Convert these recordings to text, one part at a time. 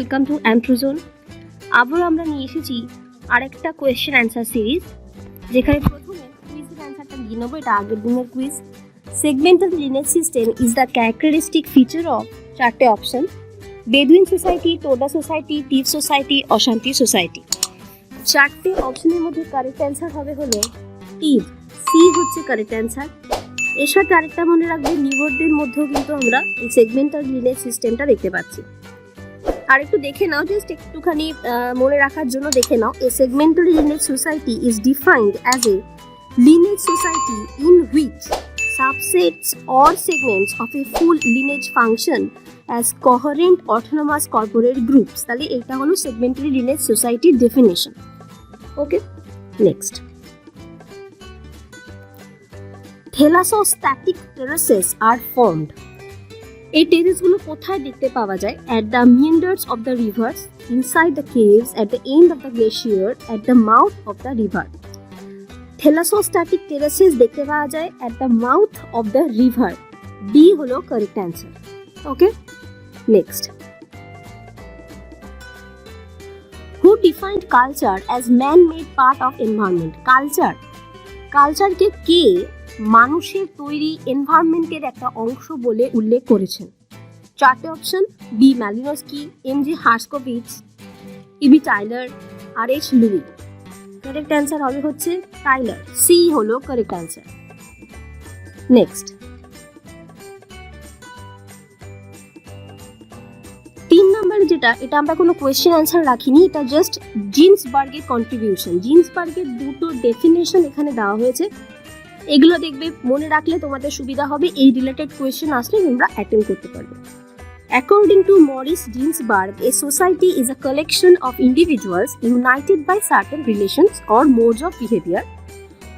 Welcome to অ্যান্থ্রোজোন। আবার আমরা নিয়ে এসেছি আরেকটা কোয়েশ্চেন অ্যান্সার সিরিজ, যেখানে প্রথমে কুইজের অ্যান্সারটা দিয়ে নেবো। এটা আগের দিনের quiz. Segmental lineage system is the characteristic feature of, চারটে অপশন, বেদুইন সোসাইটি, টোডা সোসাইটি, টিভ সোসাইটি, অশান্তি সোসাইটি। চারটে অপশনের মধ্যে কারেক্ট অ্যান্সার হবে হলো টিভ, সি হচ্ছে কারেক্ট অ্যান্সার। এর সাথে আরেকটা মনে রাখবে, নিবর্ডের মধ্যেও কিন্তু আমরা এই সেগমেন্টাল লিনেজ সিস্টেমটা দেখতে পাচ্ছি। আর একটু দেখে নাও, জাস্ট একটুখানি মনে রাখার জন্য দেখে নাও। A segmental lineage society is defined as a lineage society in which subsets or segments of a full lineage function as coherent autonomous corporate groups. তাহলে এটা হলো সেগমেন্টাল লিনেজ সোসাইটির definition. Okay, next. Thalassostatic terraces are formed. এই টেরেসগুলো কোথায় দেখতে পাওয়া যায়? At the meanders of the rivers, inside the caves, at the end of the glacier, at the mouth of the river. Thalassostatic terraces দেখতে পাওয়া যায় at the mouth of the river. B হলো correct answer. Okay, next. Who defined culture as man-made part of environment? কালচারকে কে মানুষের তৈরি এনভায়রনমেন্টের একটা অংশ বলে উল্লেখ করেছেন? চারটে option, B Malinowski, M G Herskovits, E B Tylor, R H Lowie. Correct answer হবে হচ্ছে টাইলার, সি হলো কারেক্ট অ্যান্সার। নেক্সট, 3 নম্বরে যেটা, এটা আমরা কোনো কোয়েশ্চেন অ্যান্সার রাখিনি, এটা জাস্ট জিন্সবার্গের কন্ট্রিবিউশন। জিন্সবার্গের দুটো ডেফিনেশন এখানে দেওয়া হয়েছে, এগুলো দেখবে, মনে রাখলে তোমাদের সুবিধা হবে। এই রিলেটেড কোয়েশ্চেন আসলে তোমরা অ্যাটেন্ড করতে পারবে। According to Maurice Ginsburg, a society is a collection of individuals united by certain relations or modes of behavior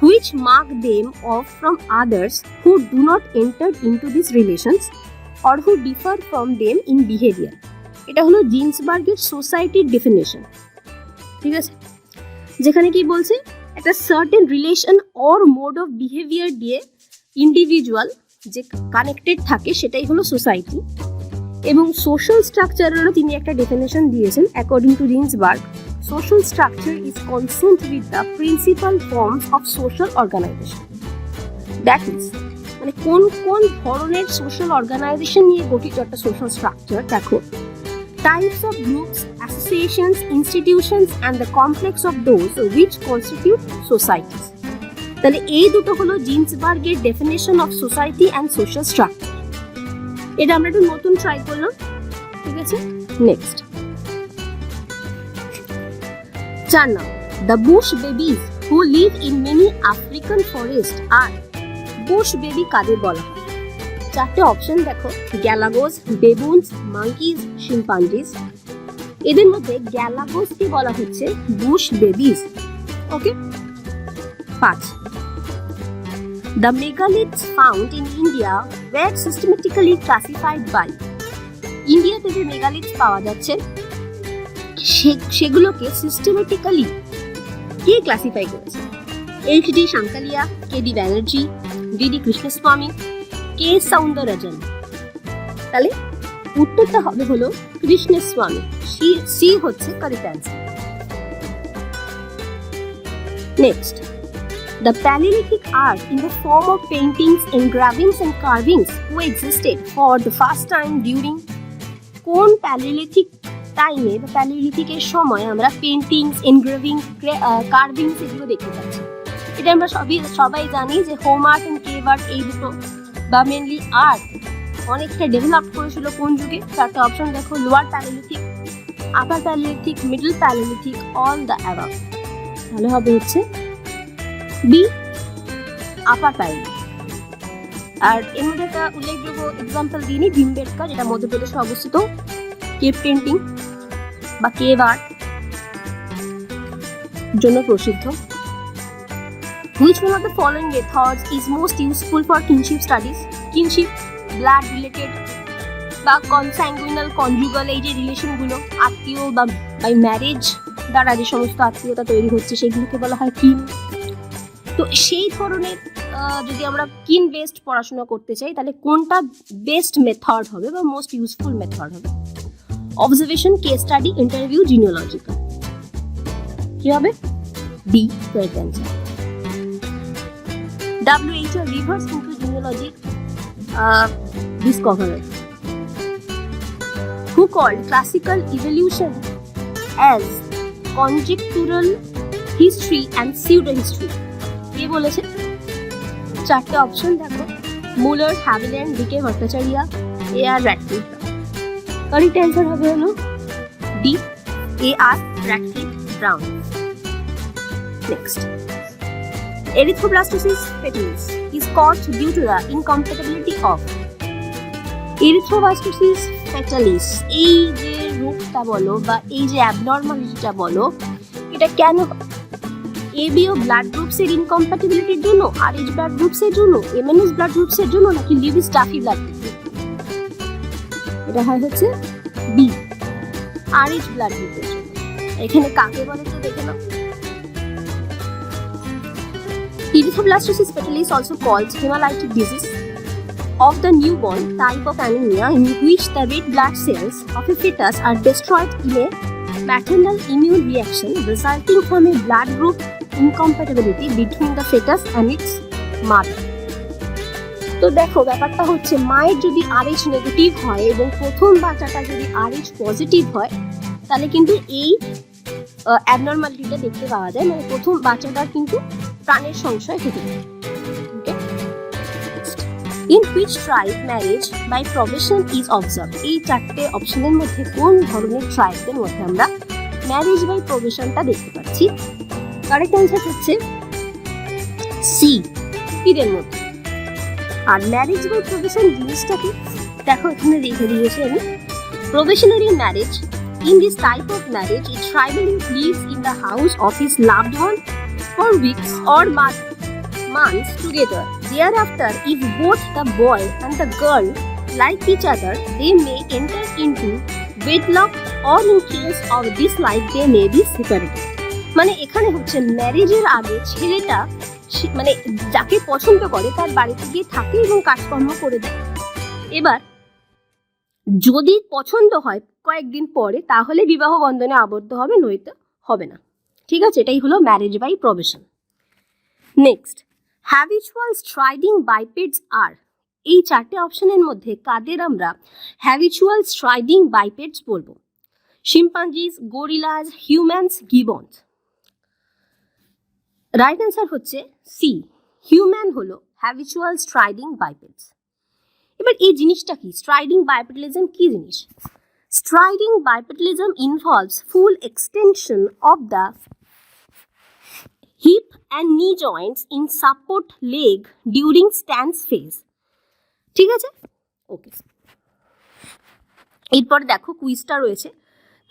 which mark them off from others who do not enter into these relations or who differ from them in behavior. এটা হলো জিন্সবার্গের সোসাইটির definition. ঠিক আছে, যেখানে কি বলছে, একটা certain relation or mode of behaviour দিয়ে ইন্ডিভিজুয়াল যে কানেক্টেড থাকে সেটাই হলো সোসাইটি। এবং সোশ্যাল স্ট্রাকচারেরও তিনি একটা ডেফিনেশন দিয়েছেন। According to Ginsberg, social structure is concerned with the principal forms of social organisation. That is, মানে কোন কোন ধরনের সোশ্যাল অর্গানাইজেশন নিয়ে গঠিত একটা সোশ্যাল স্ট্রাকচার। দেখো, types of groups, associations, institutions and the complex of those which constitute societies. তাহলে এই দুটো হলো জিন্সবার্গের definition of society and social structure. এটা আমরা একটু নতুন ট্রাই করলাম। ঠিক আছে, next. 4 number, the bush babies who live in many African forest are. Bush baby কাদের বলা হয়? চারটে অপশন দেখো, গ্যালাগোস, বেবুনস, মাঙ্কিজ, শিম্পাঞ্জিজ। এদের মধ্যে গ্যালাগোসকে বলা হচ্ছে Bush babies. Okay, 5, the megaliths found in India were systematically classified by. ইন্ডিয়াতে যে মেগালিথস পাওয়া যাচ্ছে সেগুলোকে সিস্টেমেটিক্যালি কে ক্লাসিফাই করেছে? H D Sankalia, K D Banerjee, D D Krishnaswami, K Soundararajan. তাহলে উত্তরটা হবে হলো কৃষ্ণস্বামী, সি হচ্ছে correct answer. Next, the Paleolithic art in the form of paintings, engravings and carvings coexisted for the first time during কোন প্যালিওলিথিক টাইমে বা প্যালিওলিথিকের সময় আমরা পেন্টিংস, এনগ্রেভিং, কার্ভিংস এগুলো দেখতে পাচ্ছি? এটা আমরা সবাই জানি যে home art and cave art, এই দুটো বা মেনলি আর্ট অনেকটা ডেভেলপ করেছিল কোন যুগে? চারটে অপশন দেখো, lower palaeolithic, upper palaeolithic, middle palaeolithic, all the above. তাহলে হবে হচ্ছে বি, আপার প্যালিওলিথিক। আর এর মধ্যে একটা উল্লেখযোগ্য এক্সাম্পল দিইনি, ভীমবেটকা, যেটা মধ্যপ্রদেশে অবস্থিত, কেভ পেন্টিং বা কেভ আর্ট জন্য প্রসিদ্ধ। Which one of the following methods is most useful for kinship studies? Kinship, blood related বা consanguineal, conjugal, এই যে রিলেশনগুলো, আত্মীয় বা বাই ম্যারেজ দ্বারা যে সমস্ত আত্মীয়তা তৈরি হচ্ছে সেগুলোকে বলা হয় কিন। তো সেই ধরনের যদি আমরা কিন বেসড পড়াশোনা করতে চাই তাহলে কোনটা বেস্ট মেথড হবে বা মোস্ট ইউজফুল মেথড হবে? Observation, case study, interview, genealogical. কি হবে? D correct answer. WHO reverse into genealogy discoverer, who called classical evolution as conjectural history and pseudo history। কে বলেছে? চারটে অপশন দেখো, Muller, Haviland, D K Bhattacharya, A.R. Radcliffe. Correct answer হবে হলো D, A.R. Radcliffe Brown. Next, erythroblastosis fetalis is caused due to the incompatibility of erythroblastosis fetalis। এই যে রোগটা বলো বা এই যে অ্যাবনর্মালিটিটা বলো, এটা কেন? ABO ব্লাড গ্রুপস এর ইনকম্প্যাটিবিলিটির জন্য, RH ব্লাড গ্রুপস এর জন্য, MNS ব্লাড গ্রুপস এর জন্য, নাকি লিউইস ডাফি ব্লাড গ্রুপ? এটা হয় হচ্ছে বি, RH ব্লাড গ্রুপের জন্য। এখানে কাকে বলে তো দেখে নাও। Erythroblastosis fetalis, also called hemolytic disease of the newborn, type of anemia in which the red blood cells of a fetus are destroyed in a maternal immune reaction resulting from a blood group incompatibility between the fetus and its mother। তো দেখো ব্যাপারটা হচ্ছে, মায়ের যদি RH negative হয় এবং প্রথম বাচ্চাটা যদি RH পজিটিভ হয়, তাহলে কিন্তু এই অ্যাবনর্মালিটিটা দেখতে পাওয়া যায়, মানে প্রথম বাচ্চাটার কিন্তু প্রাণের সংশয় হতে পারে। In which tribe marriage by provision is observe. এই চারটে অপশনের মধ্যে কোন ধরনের ট্রাইবদের মধ্যে আমরা ম্যারেজ বাই প্রভিশনটা দেখতে পাচ্ছি? কারেক্ট অ্যান্সার হচ্ছে সি, এদের মধ্যে। আর ম্যারেজ বাই প্রভিশন জিনিসটা কি দেখো, এখানে রেখে দিয়েছি আমি। Provisionary marriage, in this type of marriage, a tribally lives in the house of his loved one for weeks or months together. Thereafter, if both the boy and the girl like each other, they may enter into wedlock, or in case of dislike, they may be separated। মানে এখানে হচ্ছে ম্যারেজের আগে ছেলেটা মানে যাকে পছন্দ করে তার বাড়িতে গিয়ে থাকে এবং কাজকর্ম করে দেয়। এবার যদি পছন্দ হয় কয়েকদিন পরে, তাহলে বিবাহ বন্ধনে আবদ্ধ হবে, নয়তো হবে না। ঠিক আছে, এটাই হলো marriage by provision. Next, habitual striding bipeds are. এই চারটে অপশনের মধ্যে কাদের আমরা হ্যাবিচুয়াল স্ট্রাইডিং বাইপেডস বলবো? Chimpanzees, gorillas, humans, gibbons. Right answer হচ্ছে সি, হিউম্যান হলো হ্যাবিচুয়াল স্ট্রাইডিং বাইপেডস। এবার এই জিনিসটা কি? স্ট্রাইডিং বাইপেডালিজম কি জিনিস? Striding bipedalism involves full extension of the hip and knee joints in support leg during stance phase. ঠিক আছে, ওকে। এরপর দেখো কুইজটা রয়েছে।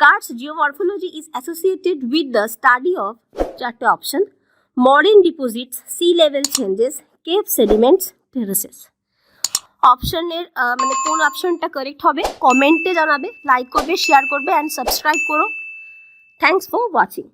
Karst geomorphology is associated with the study of, চারটে option, moraine deposits, sea level changes, cave sediments, terraces. অপশনের মানে কোন অপশনটা কারেক্ট হবে কমেন্টে জানাবে, লাইক করবে, শেয়ার করবে অ্যান্ড সাবস্ক্রাইব করো। Thanks for watching.